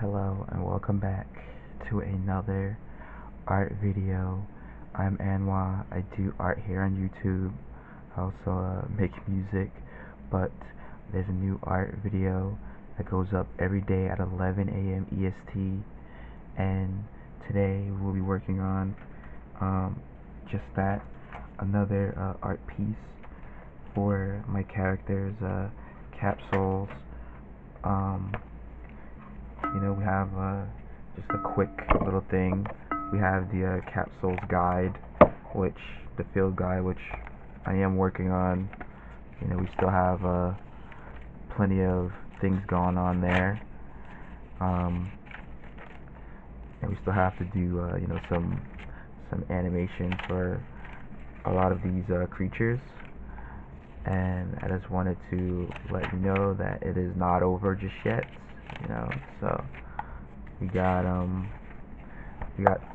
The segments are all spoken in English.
Hello and welcome back to another art video. I'm Anwa. I do art here on YouTube. I also make music, but there's a new art video that goes up every day at 11 a.m. EST, and today we'll be working on just that, another art piece for my characters, Capsouls. We have just a quick little thing. We have the Capsouls guide, the field guide, which I am working on. We still have plenty of things going on there, and we still have to do some animation for a lot of these creatures. And I just wanted to let you know that it is not over just yet. So we got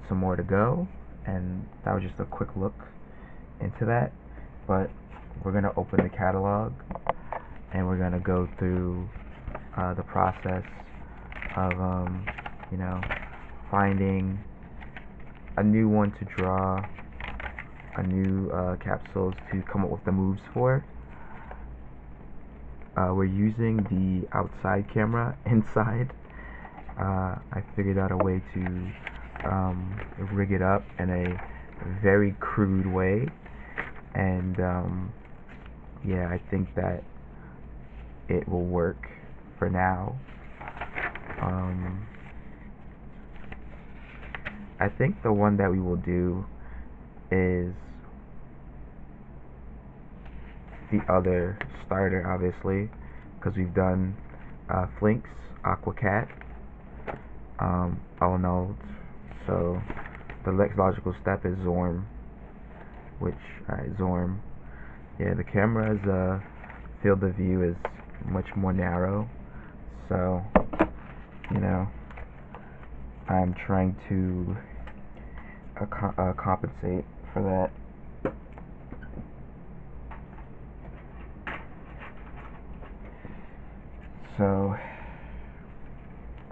some more to go, and that was just a quick look into that. But we're gonna open the catalog and we're gonna go through the process of finding a new one to draw, a new capsules to come up with the moves for. We're using the outside camera inside. I figured out a way to rig it up in a very crude way, and yeah, I think that it will work for now. I think the one that we will do is the other starter, obviously, because we've done Flinx, Aquacat, all nodes. So the next logical step is Zorm, Zorm. Yeah, the camera's field of view is much more narrow, so I'm trying to compensate for that. So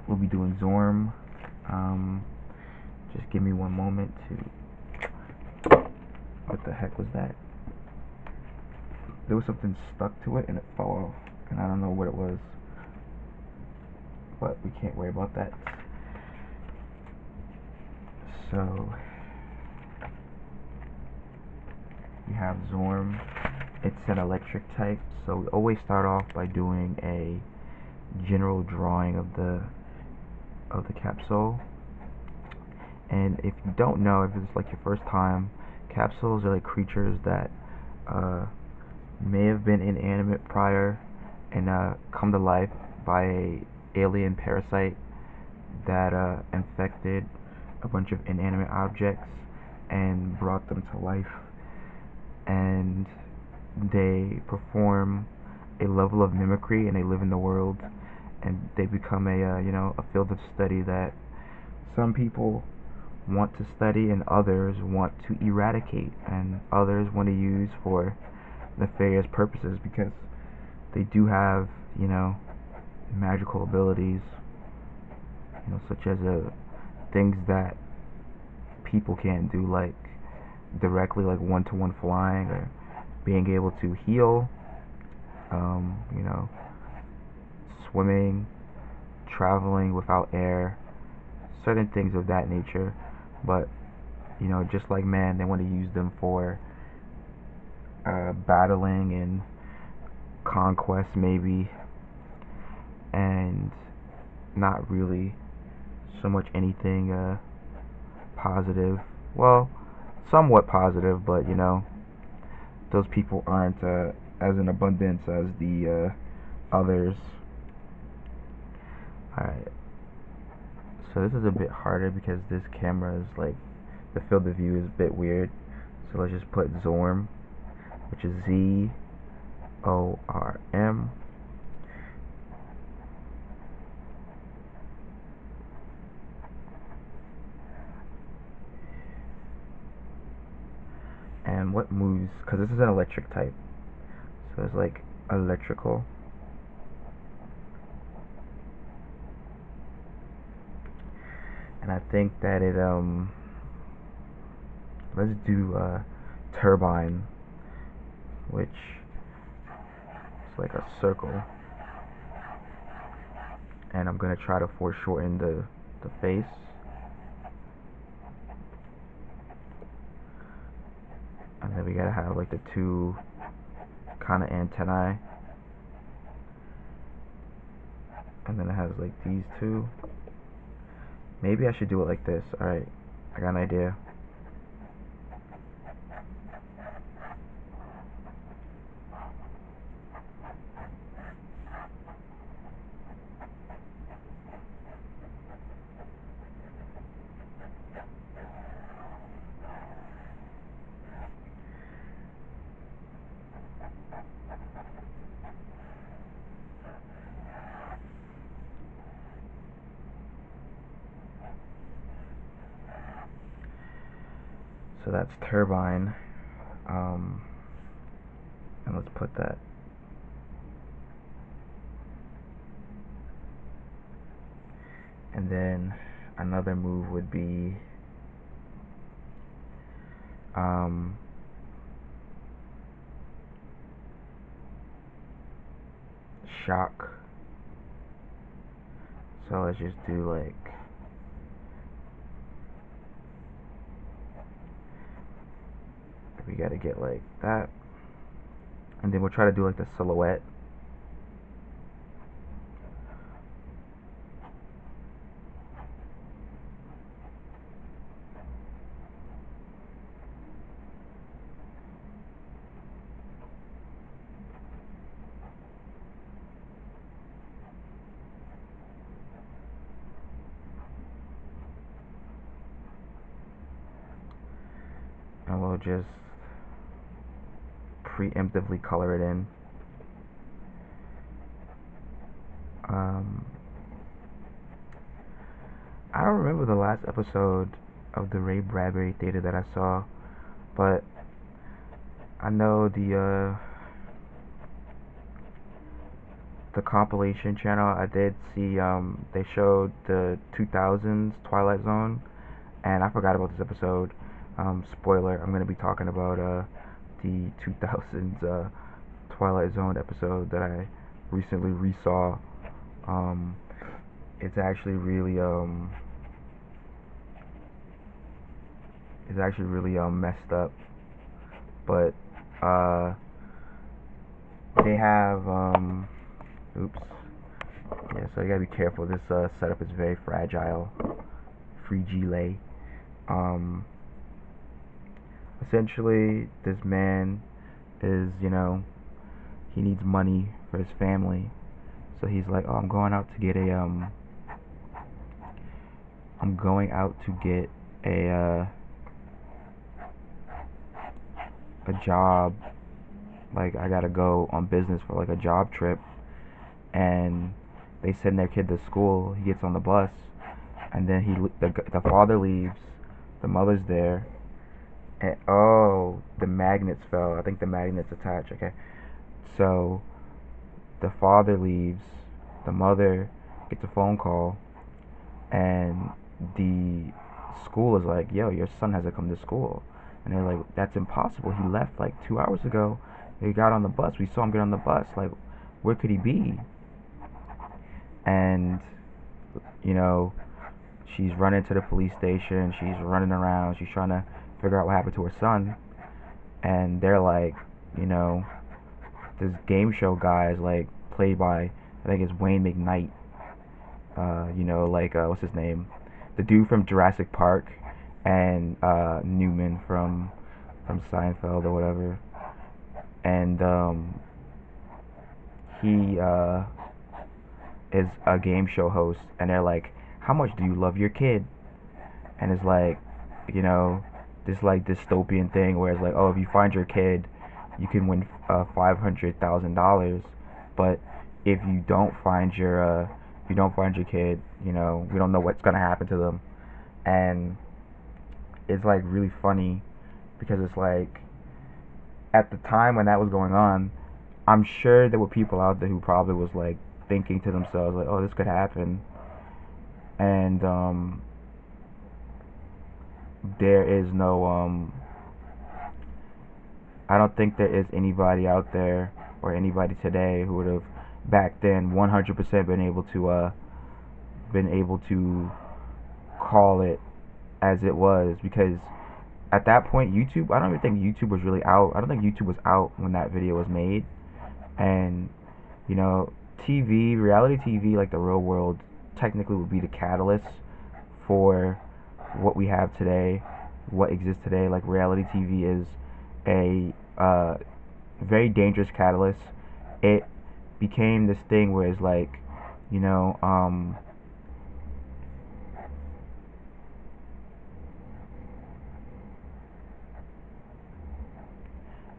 we'll be doing Zorm. Just give me one moment to. What the heck was that? There was something stuck to it and it fell off, and I don't know what it was, but we can't worry about that. So we have Zorm. It's an electric type, so we always start off by doing a general drawing of the capsule. And if you don't know, if it's like your first time, capsules are like creatures that may have been inanimate prior and come to life by a alien parasite that infected a bunch of inanimate objects and brought them to life, and they perform a level of mimicry and they live in the world, and they become a field of study that some people want to study and others want to eradicate and others want to use for nefarious purposes, because they do have magical abilities, such as things that people can't do, like directly, like one-to-one flying, or being able to heal, swimming, traveling without air, certain things of that nature. But just like man, they want to use them for battling and conquest maybe, and not really so much anything positive. Well, somewhat positive, but those people aren't as in abundance as the others. Alright, so this is a bit harder because this camera is like, the field of view is a bit weird. So let's just put Zorm, which is Z-O-R-M. And what moves, because this is an electric type, so it's like electrical. and I think that it let's do turbine, which is like a circle, and I'm gonna try to foreshorten the face. And then we gotta have like the two kind of antennae, and then it has like these two. Maybe I should do it like this. Alright, I got an idea. So that's turbine, and let's put that. And then another move would be shock. So let's just do like we gotta get like that, and then we'll try to do like the silhouette. And we'll just preemptively color it in. I don't remember the last episode of the Ray Bradbury Theater that I saw, but I know the compilation channel I did see, they showed the 2000s Twilight Zone, and I forgot about this episode. Spoiler, I'm going to be talking about the 2000s Twilight Zone episode that I recently resaw. It's actually really messed up, but they have oops, yeah, so you gotta be careful. This setup is very fragile. Fragile. Essentially, this man is, he needs money for his family, so he's like, oh, I'm going out to get a job. Like, I gotta go on business for like a job trip, and they send their kid to school. He gets on the bus, and then the father leaves, the mother's there, and oh, the magnets fell. I think the magnets attached. Okay, so the father leaves, the mother gets a phone call, and the school is like, yo, your son hasn't come to school. And they're like, that's impossible. He left like 2 hours ago. He got on the bus. We saw him get on the bus. Like, where could he be? And, she's running to the police station. She's running around. She's trying to figure out what happened to her son. And they're like, this game show guy is like played by, I think it's Wayne McKnight. What's his name? The dude from Jurassic Park, and Newman from Seinfeld or whatever. And he is a game show host, and they're like, how much do you love your kid? And it's like, this like dystopian thing where it's like, oh, if you find your kid, you can win $500,000, but if you don't find your kid, we don't know what's gonna happen to them. And it's like really funny because it's like, at the time when that was going on, I'm sure there were people out there who probably was like thinking to themselves like, oh, this could happen. And there is no I don't think there is anybody out there or anybody today who would have back then 100% been able to call it as it was, because at that point YouTube, I don't even think YouTube was really out. I don't think YouTube was out when that video was made. And you know, TV, reality TV, like the real world, technically would be the catalyst for what we have today, what exists today. Like reality TV is a very dangerous catalyst. It became this thing where it's like, you know,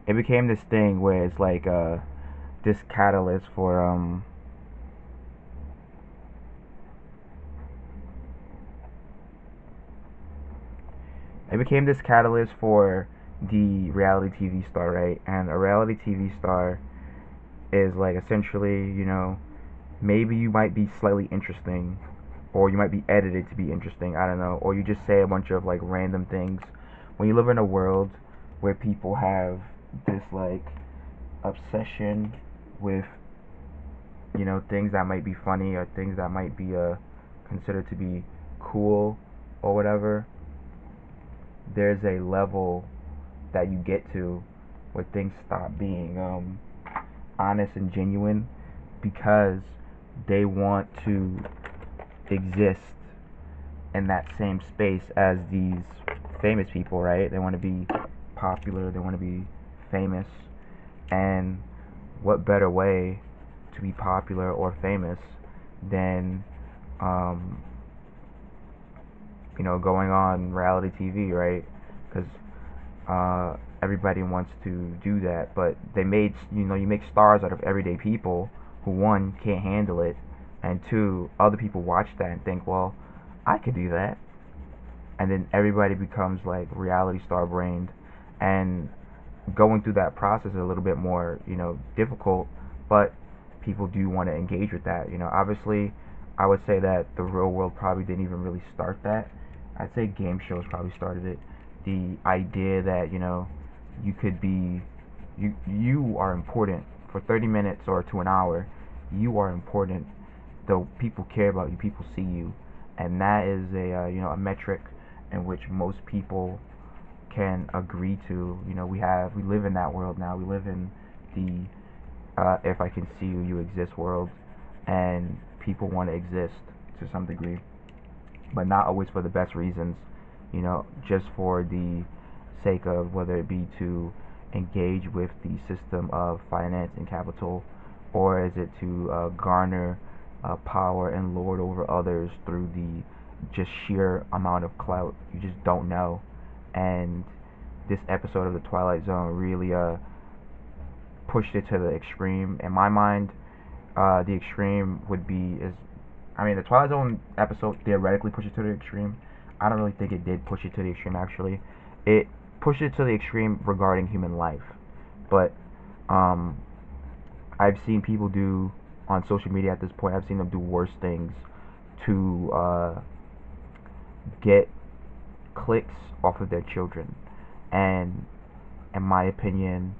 it became this thing where it's like this catalyst for it became this catalyst for the reality TV star, right? And a reality TV star is like essentially, you know, maybe you might be slightly interesting, or you might be edited to be interesting, I don't know, or you just say a bunch of like random things. When you live in a world where people have this like obsession with, you know, things that might be funny or things that might be considered to be cool or whatever, there's a level that you get to where things stop being honest and genuine, because they want to exist in that same space as these famous people, right? They want to be popular, they want to be famous, and what better way to be popular or famous than um, you know, going on reality TV, right? Because everybody wants to do that, but they made, you know, you make stars out of everyday people who, one, can't handle it, and two, other people watch that and think, well, I could do that, and then everybody becomes like reality star brained, and going through that process is a little bit more, you know, difficult, but people do want to engage with that. You know, obviously, I would say that the real world probably didn't even really start that. I'd say game shows probably started it. The idea that, you know, you could be, you are important for 30 minutes or to an hour. You are important. Though people care about you, people see you, and that is a you know, a metric in which most people can agree to. You know, we live in that world now. We live in the if I can see you, you exist world, and people want to exist to some degree, but not always for the best reasons. You know, just for the sake of whether it be to engage with the system of finance and capital, or is it to garner power and lord over others through the just sheer amount of clout. You just don't know. And this episode of the Twilight Zone really pushed it to the extreme. In my mind, the extreme would be is, I mean, the Twilight Zone episode theoretically pushed it to the extreme. I don't really think it did push it to the extreme. Actually, it pushed it to the extreme regarding human life. But um, I've seen people do on social media at this point. I've seen them do worse things to get clicks off of their children. And in my opinion,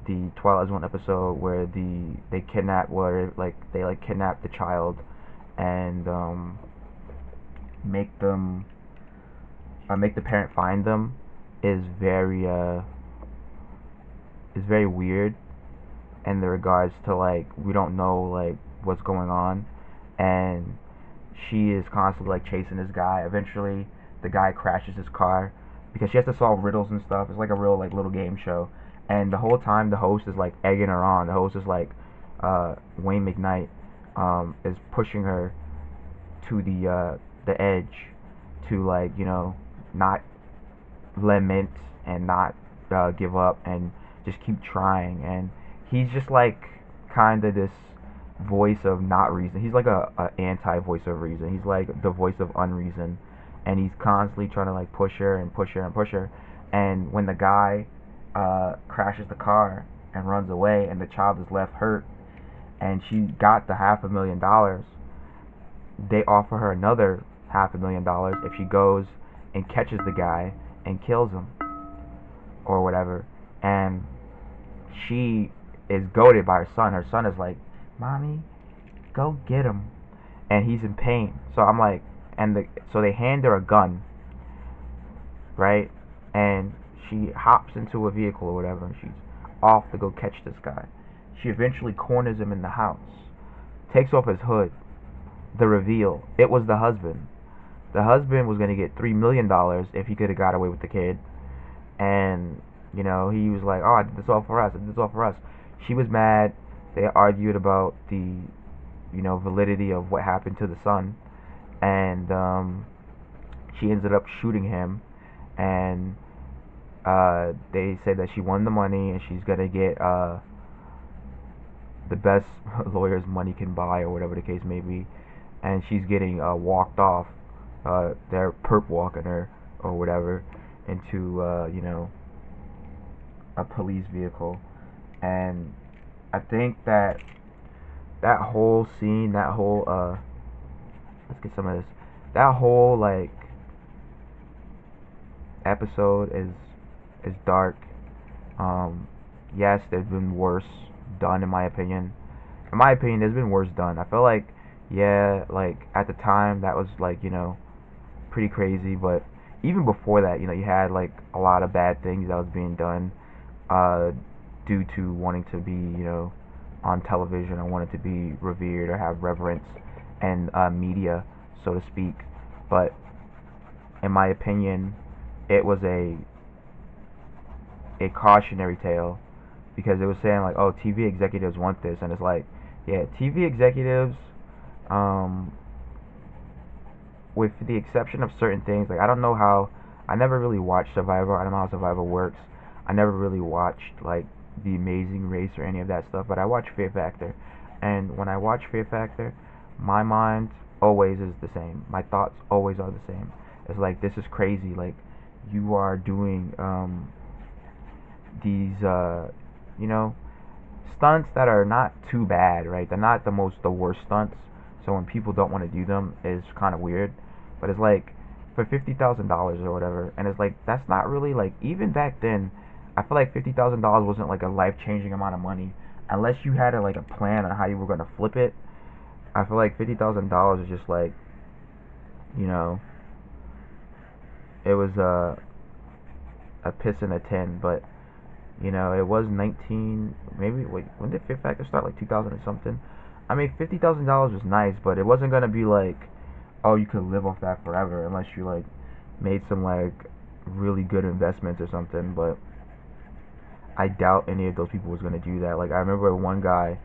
the Twilight Zone episode where they kidnap, where like they like kidnap the child and make them make the parent find them is very weird in the regards to like we don't know like what's going on, and she is constantly like chasing this guy. Eventually the guy crashes his car because she has to solve riddles and stuff. It's like a real like little game show, and the whole time the host is like egging her on. The host is like Wayne McKnight is pushing her to the edge to, like, you know, not lament and not give up and just keep trying. And he's just like kind of this voice of not reason. He's like a anti voice of reason. He's like the voice of unreason, and he's constantly trying to like push her and push her and push her. And when the guy crashes the car and runs away, and the child is left hurt, and she got the $500,000, they offer her another $500,000 if she goes and catches the guy and kills him or whatever. And she is goaded by her son. Her son is like, "Mommy, go get him," and he's in pain. So I'm like, so they hand her a gun, right? And she hops into a vehicle or whatever, and she's off to go catch this guy. She eventually corners him in the house, takes off his hood. The reveal: it was the husband. The husband was gonna get $3 million if he could have got away with the kid, and he was like, "Oh, I did this all for us. I did this all for us." She was mad. They argued about the validity of what happened to the son, and she ended up shooting him, and they said that she won the money and she's gonna get the best lawyers money can buy or whatever the case may be, and she's getting walked off. They're perp walking her or whatever into a police vehicle, and I think that whole scene, that whole let's get some of this. That whole like episode is dark. Yes, there's been worse done in my opinion. In my opinion, there's been worse done. I feel like, yeah, like at the time that was like pretty crazy, but even before that, you had like a lot of bad things that was being done due to wanting to be on television or wanted to be revered or have reverence and media, so to speak. But in my opinion, it was a cautionary tale, because it was saying like, oh, TV executives want this, and it's like, yeah, TV executives, with the exception of certain things, like I never really watched Survivor. I don't know how Survivor works. I never really watched like The Amazing Race or any of that stuff, but I watch Fear Factor, and when I watch Fear Factor, my mind always is the same. My thoughts always are the same. It's like, this is crazy. Like, you are doing these stunts that are not too bad, right? They're not the worst stunts. So when people don't want to do them, it's kind of weird. But it's like, for $50,000 or whatever, and it's like, that's not really like, even back then, I feel like $50,000 wasn't like a life changing amount of money unless you had like a plan on how you were gonna flip it. I feel like $50,000 is just like, it was a piss in a tin, but it was 19, maybe, wait, when did Fear Factor start? Like 2000 or something. I mean, $50,000 was nice, but it wasn't gonna be like, oh, you could live off that forever unless you like made some like really good investments or something. But I doubt any of those people was gonna do that. Like, I remember one guy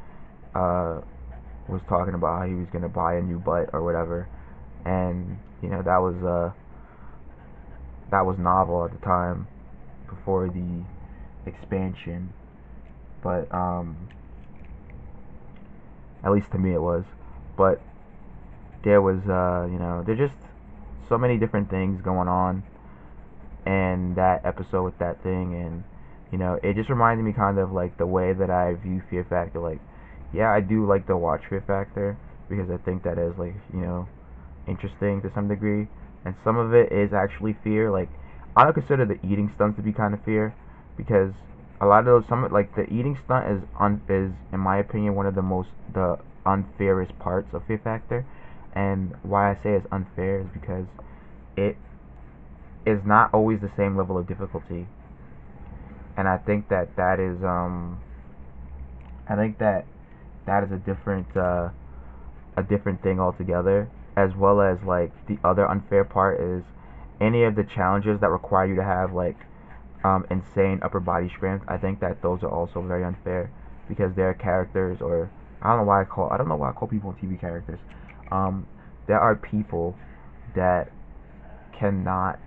was talking about how he was gonna buy a new butt or whatever, and that was novel at the time before the expansion. But at least to me it was. But there was there's just so many different things going on in that episode with that thing, and it just reminded me kind of like the way that I view Fear Factor. Like, yeah, I do like to watch Fear Factor because I think that is like interesting to some degree, and some of it is actually fear. Like, I don't consider the eating stunts to be kind of fear, because a lot of those, some like the eating stunt is in my opinion one of the unfairest parts of Fear Factor. And why I say it's unfair is because it is not always the same level of difficulty, and I think that is a different thing altogether. As well as like the other unfair part is any of the challenges that require you to have like insane upper body strength. I think that those are also very unfair, because they're characters, or I don't know why I call people TV characters. There are people that cannot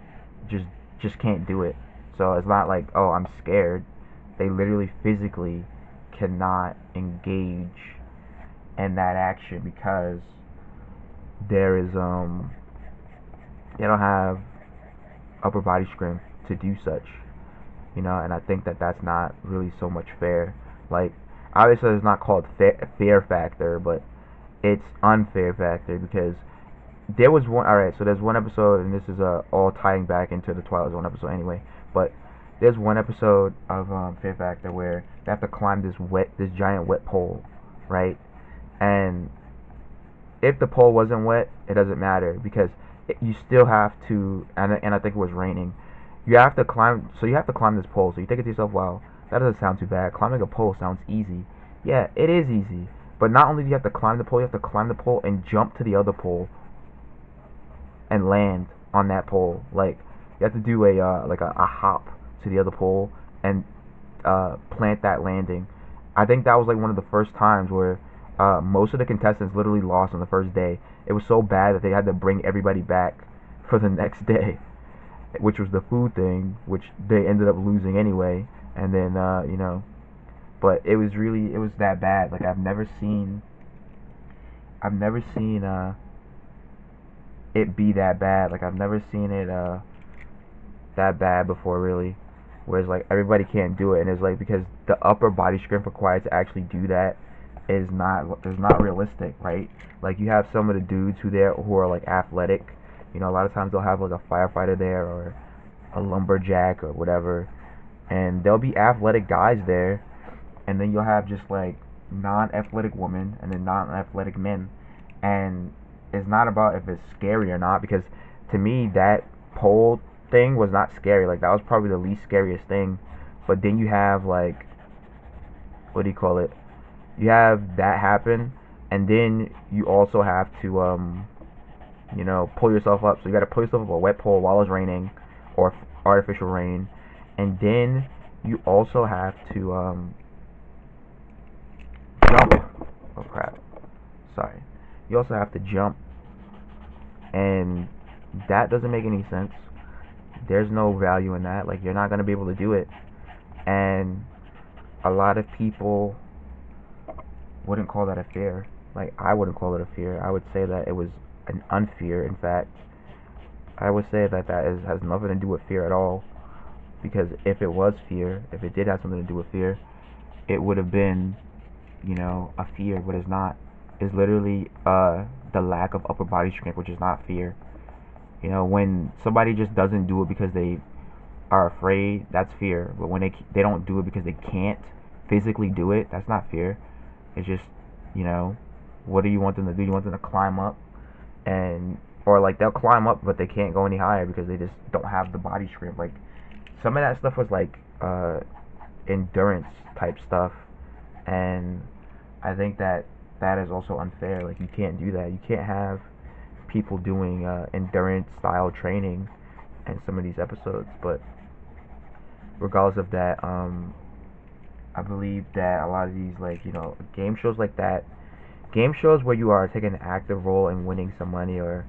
just can't do it. So it's not like, oh, I'm scared. They literally physically cannot engage in that action because there is they don't have upper body strength to do such. And I think that that's not really so much fair. Like, obviously it's not called fear factor, but it's unfair factor, because there was one. All right, so there's one episode, and this is all tying back into the Twilight Zone episode anyway. But there's one episode of Fear Factor where they have to climb this giant wet pole, right? And if the pole wasn't wet, it doesn't matter because you still have to. And I think it was raining. You have to climb. So you have to climb this pole. So you think to yourself, "Wow, that doesn't sound too bad. Climbing a pole sounds easy." Yeah, it is easy. But not only do you have to climb the pole, you have to climb the pole and jump to the other pole and land on that pole. Like you have to do a hop to the other pole and plant that landing. I think that was like one of the first times where most of the contestants literally lost on the first day. It was so bad that they had to bring everybody back for the next day, which was the food thing, which they ended up losing anyway. And then but it was that bad. Like I've never seen it be that bad. Like I've never seen it that bad before, really. Whereas like everybody can't do it, and it's like because the upper body strength required to actually do that is not realistic, right? Like you have some of the dudes who are like athletic. You know, a lot of times they'll have like a firefighter there or a lumberjack or whatever, and there'll be athletic guys there, and then you'll have just like non-athletic women and then non-athletic men, and it's not about if it's scary or not because to me that pole thing was not scary. Like that was probably the least scariest thing. But then you have like what do you call it? You have that happen, and then you also have to pull yourself up. So you got to pull yourself up a wet pole while it's raining, or artificial rain, and then you also have to jump. Oh crap! Sorry. You also have to jump, and that doesn't make any sense. There's no value in that. Like you're not gonna be able to do it, and a lot of people wouldn't call that a fear. Like I wouldn't call it a fear. I would say that it was an unfear. In fact, I would say that has nothing to do with fear at all. Because if it was fear, if it did have something to do with fear, it would have been, a fear. But it's not. It's literally the lack of upper body strength, which is not fear. When somebody just doesn't do it because they are afraid, that's fear. But when they don't do it because they can't physically do it, that's not fear. It's just, what do you want them to do? You want them to climb up or like they'll climb up but they can't go any higher because they just don't have the body strength. Like some of that stuff was like endurance type stuff, and I think that is also unfair. Like you can't do that. You can't have people doing endurance style training in some of these episodes. But regardless of that, I believe that a lot of these like game shows like that, game shows where you are taking an active role in winning some money, or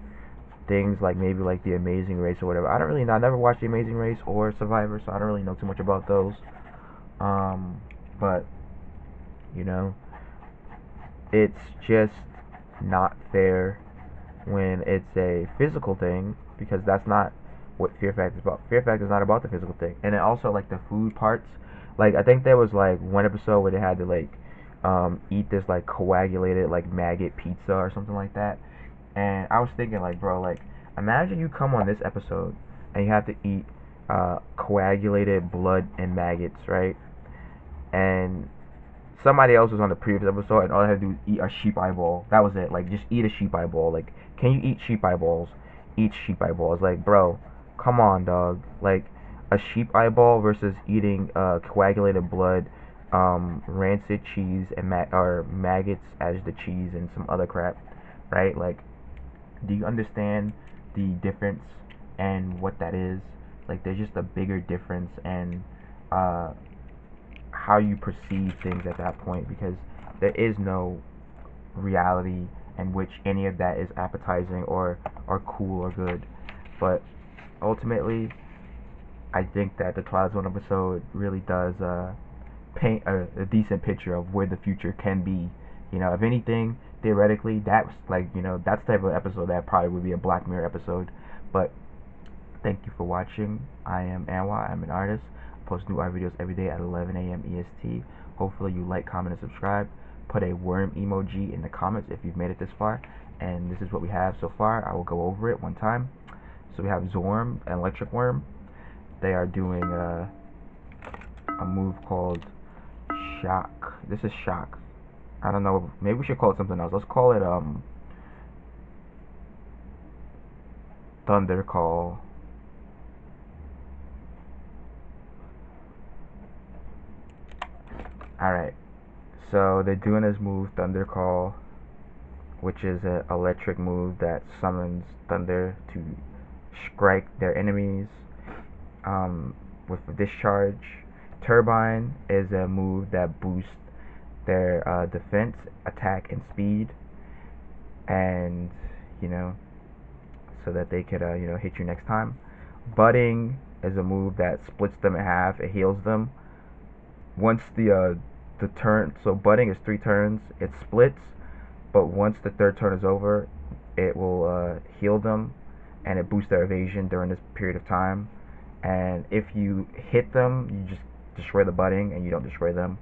things like maybe like The Amazing Race or whatever. I don't really know. I never watched The Amazing Race or Survivor, so I don't really know too much about those. But it's just not fair when it's a physical thing, because that's not what Fear Factor is about. Fear Factor is not about the physical thing. And then also like the food parts. Like I think there was like one episode where they had to like eat this like coagulated like maggot pizza or something like that. And I was thinking like, bro, like imagine you come on this episode and you have to eat coagulated blood and maggots, right? And somebody else was on the previous episode and all they had to do was eat a sheep eyeball. That was it. Like just eat a sheep eyeball. Like can you eat sheep eyeballs? Eat sheep eyeballs. Like bro, come on, dog. Like a sheep eyeball versus eating coagulated blood, rancid cheese and or maggots as the cheese and some other crap, right? Like, do you understand the difference and what that is? Like, there's just a bigger difference and how you perceive things at that point, because there is no reality in which any of that is appetizing or cool or good. But ultimately, I think that the Twilight Zone episode really does paint a decent picture of where the future can be. If anything, theoretically, that's like, that's the type of episode that probably would be a Black Mirror episode. But thank you for watching. I am Anwar. I'm an artist. I post new art videos every day at 11 a.m. EST. Hopefully you like, comment, and subscribe. put a worm emoji in the comments if you've made it this far. And this is what we have so far. I will go over it one time. So we have Zorm and Electric Worm. They are doing a move called Shock. This is Shock. I don't know. Maybe we should call it something else. Let's call it Thunder Call. Alright. So they're doing this move, Thunder Call, which is an electric move that summons thunder to strike their enemies with a discharge. Turbine is a move that boosts their defense, attack, and speed, and so that they could hit you next time. Budding is a move that splits them in half. It heals them. Once the turn, so budding is 3 turns. It splits, but once the 3rd turn is over, it will heal them, and it boosts their evasion during this period of time. And if you hit them, you just destroy the budding, and you don't destroy them.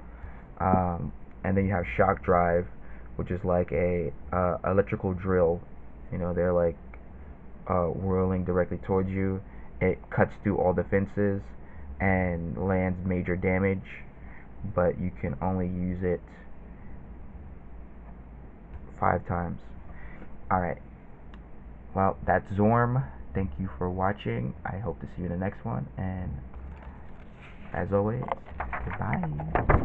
And then you have Shock Drive, which is like a electrical drill. They're like whirling directly towards you. It cuts through all defenses and lands major damage, but you can only use it 5 times. Alright, well, that's Zorm. Thank you for watching. I hope to see you in the next one, and as always, goodbye.